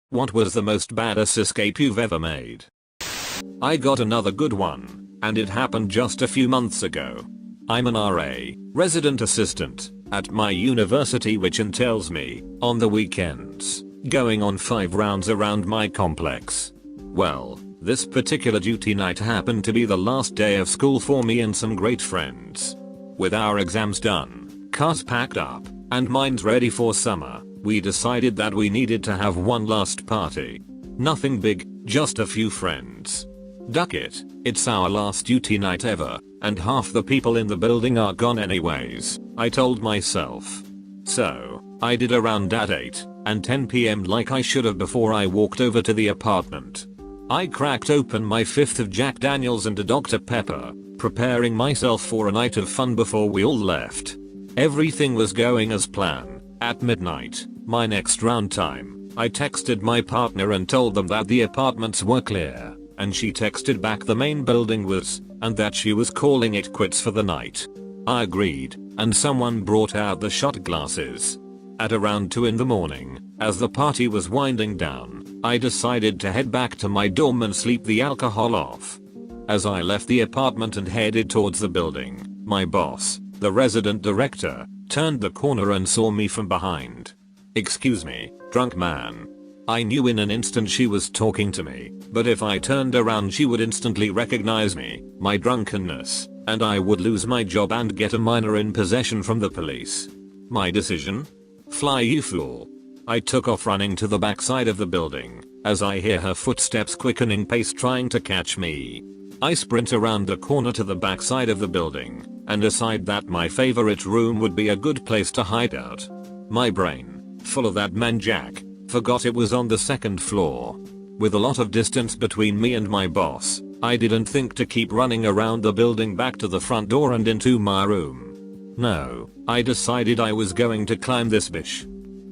What was the most badass escape you've ever made? I got another good one, and it happened just a few months ago. I'm an RA, resident assistant, at my university, which entails me, on the weekends, going on 5 rounds around my complex. Well, this particular duty night happened to be the last day of school for me and some great friends. With our exams done, cars packed up, and minds ready for summer, we decided that we needed to have one last party. Nothing big, just a few friends. Duck it, it's our last duty night ever, and half the people in the building are gone anyways, I told myself. So, I did around at 8 and 10 PM like I should have before I walked over to the apartment. I cracked open my 5th of Jack Daniels and a Dr. Pepper, preparing myself for a night of fun before we all left. Everything was going as planned. At midnight, my next round time, I texted my partner and told them that the apartments were clear, and she texted back the main building was, and that she was calling it quits for the night. I agreed, and someone brought out the shot glasses. At around 2 in the morning, as the party was winding down, I decided to head back to my dorm and sleep the alcohol off. As I left the apartment and headed towards the building, my boss, the resident director, turned the corner and saw me from behind. "Excuse me, drunk man." I knew in an instant she was talking to me, but if I turned around she would instantly recognize me, my drunkenness, and I would lose my job and get a minor in possession from the police. My decision? Fly, you fool. I took off running to the backside of the building, as I hear her footsteps quickening pace trying to catch me. I sprint around the corner to the backside of the building, and decide that my favorite room would be a good place to hide out. My brain, full of that man Jack, forgot it was on the 2nd floor. With a lot of distance between me and my boss, I didn't think to keep running around the building back to the front door and into my room. No, I decided I was going to climb this bitch.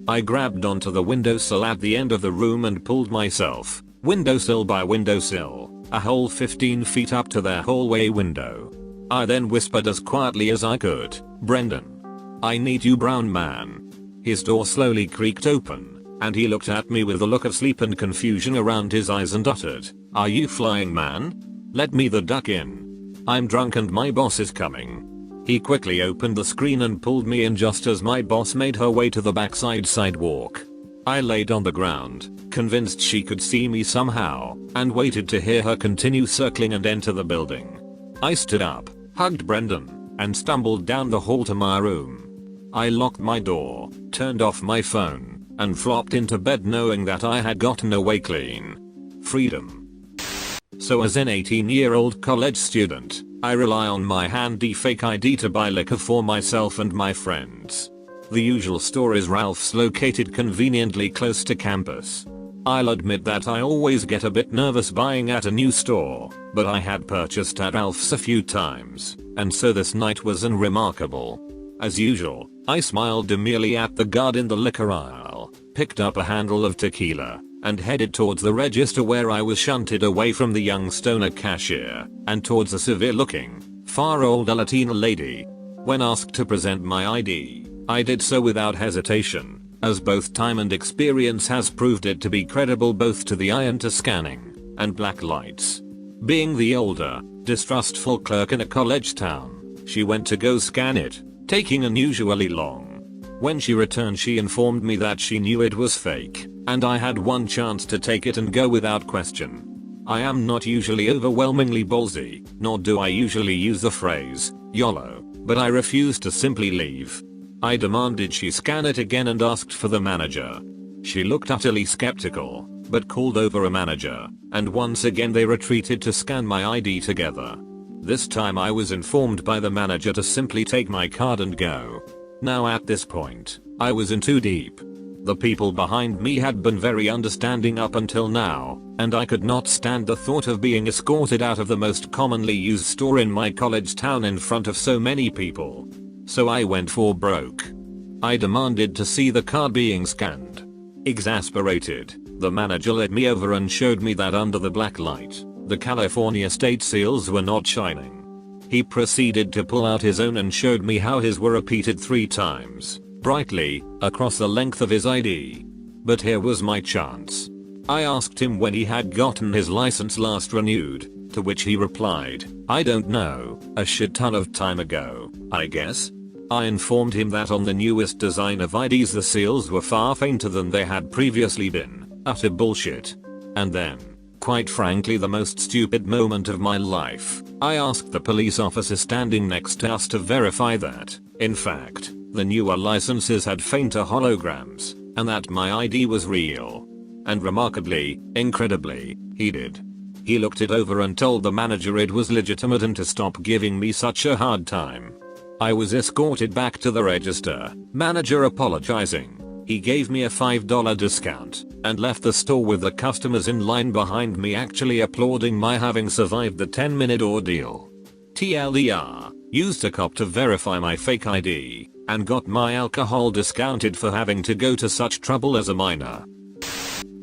I grabbed onto the windowsill at the end of the room and pulled myself, windowsill by windowsill, a whole 15 feet up to their hallway window. I then whispered as quietly as I could, "Brendan. I need you, brown man." His door slowly creaked open, and he looked at me with a look of sleep and confusion around his eyes and uttered, "Are you flying, man? Let me the duck in. I'm drunk and my boss is coming." He quickly opened the screen and pulled me in just as my boss made her way to the backside sidewalk. I laid on the ground, convinced she could see me somehow, and waited to hear her continue circling and enter the building. I stood up, hugged Brendan, and stumbled down the hall to my room. I locked my door, turned off my phone, and flopped into bed knowing that I had gotten away clean. Freedom. So as an 18-year-old college student, I rely on my handy fake ID to buy liquor for myself and my friends. The usual store is Ralph's, located conveniently close to campus. I'll admit that I always get a bit nervous buying at a new store, but I had purchased at Ralph's a few times, and so this night was unremarkable. As usual, I smiled demurely at the guard in the liquor aisle, picked up a handle of tequila, and headed towards the register where I was shunted away from the young stoner cashier, and towards a severe-looking, far older Latina lady. When asked to present my ID, I did so without hesitation, as both time and experience has proved it to be credible both to the eye and to scanning, and black lights. Being the older, distrustful clerk in a college town, she went to go scan it, taking unusually long. When she returned she informed me that she knew it was fake, and I had one chance to take it and go without question. I am not usually overwhelmingly ballsy, nor do I usually use the phrase, YOLO, but I refused to simply leave. I demanded she scan it again and asked for the manager. She looked utterly skeptical, but called over a manager, and once again they retreated to scan my ID together. This time I was informed by the manager to simply take my card and go. Now at this point, I was in too deep. The people behind me had been very understanding up until now, and I could not stand the thought of being escorted out of the most commonly used store in my college town in front of so many people. So I went for broke. I demanded to see the card being scanned. Exasperated, the manager led me over and showed me that under the black light, the California state seals were not shining. He proceeded to pull out his own and showed me how his were repeated 3 times, brightly, across the length of his ID. But here was my chance. I asked him when he had gotten his license last renewed, to which he replied, "I don't know, a shit ton of time ago, I guess." I informed him that on the newest design of IDs the seals were far fainter than they had previously been. Utter bullshit. And then, quite frankly the most stupid moment of my life, I asked the police officer standing next to us to verify that, in fact, the newer licenses had fainter holograms, and that my ID was real. And remarkably, incredibly, he did. He looked it over and told the manager it was legitimate and to stop giving me such a hard time. I was escorted back to the register, manager apologizing. He gave me a $5 discount, and left the store with the customers in line behind me actually applauding my having survived the 10-minute ordeal. TLDR, used a cop to verify my fake ID, and got my alcohol discounted for having to go to such trouble as a minor.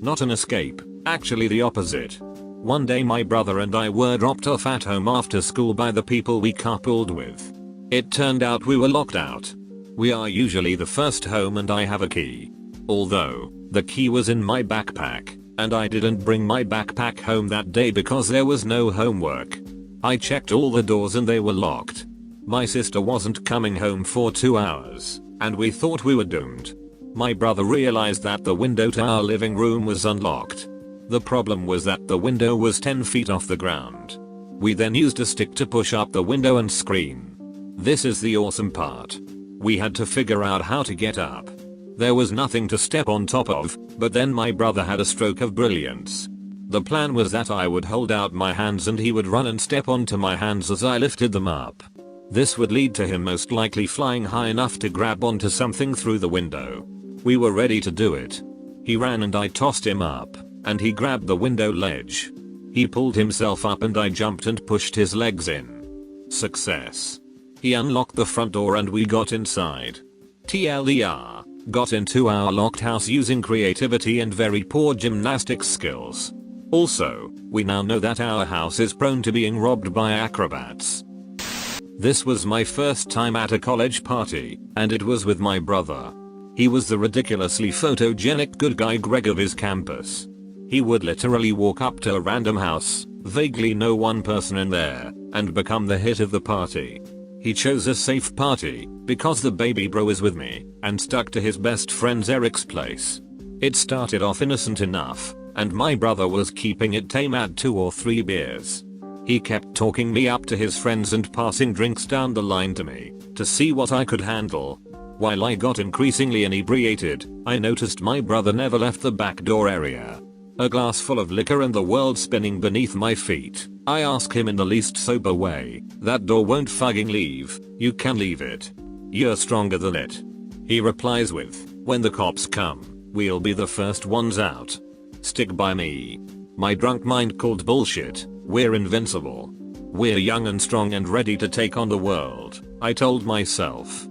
Not an escape, actually the opposite. One day my brother and I were dropped off at home after school by the people we carpooled with. It turned out we were locked out. We are usually the first home and I have a key. Although, the key was in my backpack, and I didn't bring my backpack home that day because there was no homework. I checked all the doors and they were locked. My sister wasn't coming home for 2 hours, and we thought we were doomed. My brother realized that the window to our living room was unlocked. The problem was that the window was 10 feet off the ground. We then used a stick to push up the window and scream. This is the awesome part. We had to figure out how to get up. There was nothing to step on top of, but then my brother had a stroke of brilliance. The plan was that I would hold out my hands and he would run and step onto my hands as I lifted them up. This would lead to him most likely flying high enough to grab onto something through the window. We were ready to do it. He ran and I tossed him up, and he grabbed the window ledge. He pulled himself up and I jumped and pushed his legs in. Success. He unlocked the front door and we got inside. TLDR, got into our locked house using creativity and very poor gymnastics skills. Also, we now know that our house is prone to being robbed by acrobats. This was my first time at a college party, and it was with my brother. He was the ridiculously photogenic good guy Greg of his campus. He would literally walk up to a random house, vaguely know one person in there, and become the hit of the party. He chose a safe party, because the baby bro is with me, and stuck to his best friend's Eric's place. It started off innocent enough, and my brother was keeping it tame at 2 or 3 beers. He kept talking me up to his friends and passing drinks down the line to me, to see what I could handle. While I got increasingly inebriated, I noticed my brother never left the back door area. A glass full of liquor and the world spinning beneath my feet. I ask him in the least sober way, "That door won't fucking leave, you can leave it. You're stronger than it." He replies with, "When the cops come, we'll be the first ones out. Stick by me." My drunk mind called bullshit. We're invincible. We're young and strong and ready to take on the world, I told myself.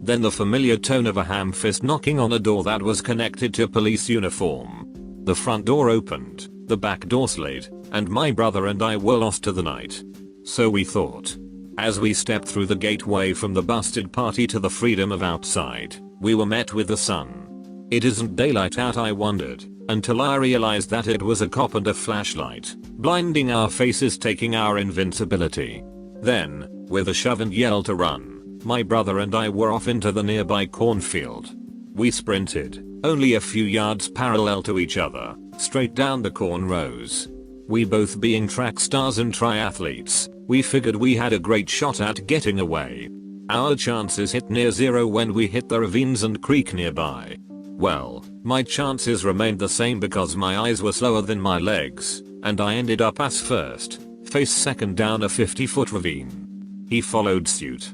Then the familiar tone of a ham fist knocking on a door that was connected to a police uniform. The front door opened, the back door slid, and my brother and I were lost to the night. So we thought. As we stepped through the gateway from the busted party to the freedom of outside, we were met with the sun. It isn't daylight out, I wondered, until I realized that it was a cop and a flashlight, blinding our faces, taking our invincibility. Then, with a shove and yell to run, my brother and I were off into the nearby cornfield. We sprinted, only a few yards parallel to each other, straight down the corn rows. We both being track stars and triathletes, we figured we had a great shot at getting away. Our chances hit near zero when we hit the ravines and creek nearby. Well, my chances remained the same because my eyes were slower than my legs, and I ended up ass first, face second down a 50-foot ravine. He followed suit.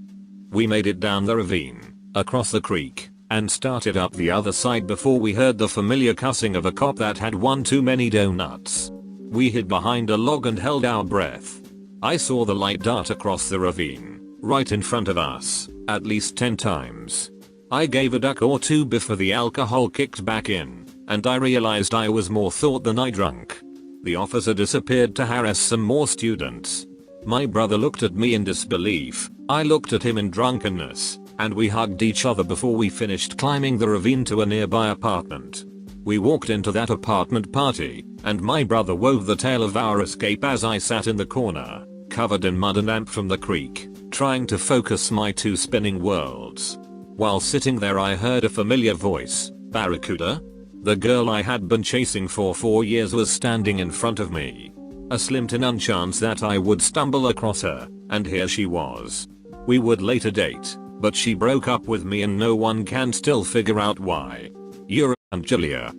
We made it down the ravine, across the creek, and started up the other side before we heard the familiar cussing of a cop that had one too many donuts. We hid behind a log and held our breath. I saw the light dart across the ravine, right in front of us, at least 10 times. I gave a duck or two before the alcohol kicked back in, and I realized I was more thought than I drunk. The officer disappeared to harass some more students. My brother looked at me in disbelief, I looked at him in drunkenness, and we hugged each other before we finished climbing the ravine to a nearby apartment. We walked into that apartment party, and my brother wove the tale of our escape as I sat in the corner, covered in mud and damp from the creek, trying to focus my two spinning worlds. While sitting there I heard a familiar voice, "Barracuda?" The girl I had been chasing for 4 years was standing in front of me. A slim to none chance that I would stumble across her, and here she was. We would later date, but she broke up with me and no one can still figure out why. You're Angelia.